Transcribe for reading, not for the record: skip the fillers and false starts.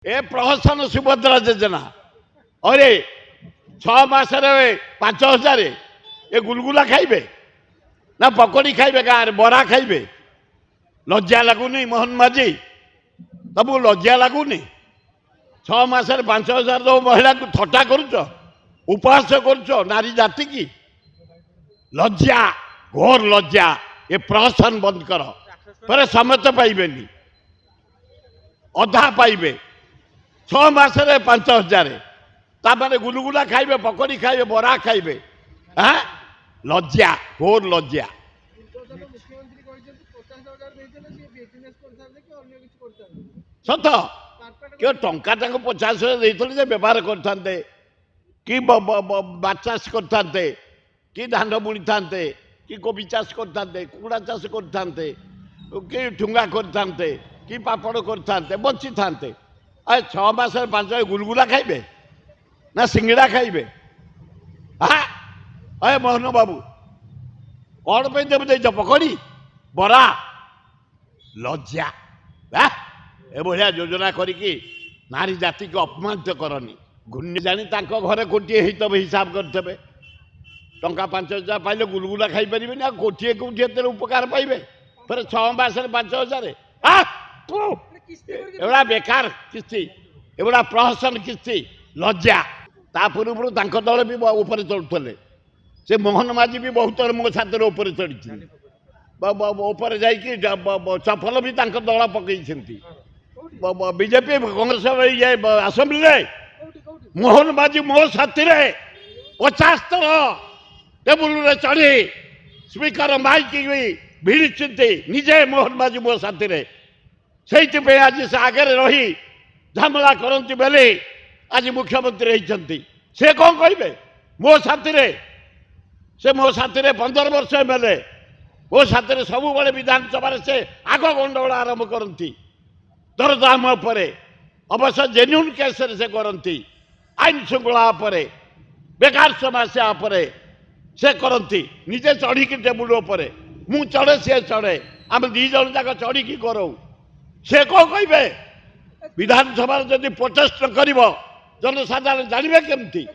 ए प्रहसन सुभद्रा योजना अरे 6 मास 5,000 ए गुलगुला खाइबे ना पकोड़ी खाइबे गाँव बरा खाइबे लज्जा लगुनि मोहन माझी तबु लज्जा लगुनि 6 मास 5,000 दो महिला को थट्टा करुच उपहास करुच नारी जाति की लज्जा घोर लज्जा ये प्रहसन बंद कर पर समस्त पाइबे अधा पाइबे 6 मास 5,000 तापर गुलगुला खाइबे पकोड़ी खाइबे बरा खाइबे हाँ लज्जा घोर लज्जा सत क्यों टंका 50,000 व्यवहार करते कि बाचाष करते कि धान बुणी था कि कोबी चाष करते कुकुड़ा चाष करते कि ठुंगा करते कि पापड़ करते बची था 6 मास 5 गुलगुला खाइबे ना सिंगड़ा खाइबे हाँ अरे मोहन बाबू कौन पे जब दे पकड़ी बरा लज्जा ए भाया योजना करी नारी जाति को अपमानित करनी घूर्णी जानी घरे गोटे हिसाब करते टंका 5,000 पाइले गुलगुला खाई पारे ना गोटे कौटे उपकार पाइबे फिर 6 मास 5,000 एवड़ा बेकार किस्ती एवड़ा प्रहसन किस्ती लज्जा ता पूर्व दल भी ऊपर चढ़ुले से मोहन माझी भी बहुत मो छात्र ऊपर चढ़ी ऊपर जा चपल भी दल पकई बीजेपी कांग्रेस आसम्बली मोहन माझी मो साथी 50 थर टेबुल चढ़ी स्पीकर माइक भिड़ी निजे मोहन माझी मो साथी से आज से आगे रही झमेला करती बेले आज मुख्यमंत्री होती से कौन कहे मो साथी से मो साथी 15 वर्ष एमएलए मो साथी सब बड़े विधानसभा से आग गंडगोल आरंभ करती दरदाम अवश्य जेन्युन केस से करती आईन श्रृंखला बेकार समस्या से करती निजे चढ़ी टेबुल मु चढ़े सी चढ़े आम दी जन जाक चढ़ी करो से कौन कहे विधानसभा जदि प्रोटेस्ट कर जनसाधारण जानवे केमती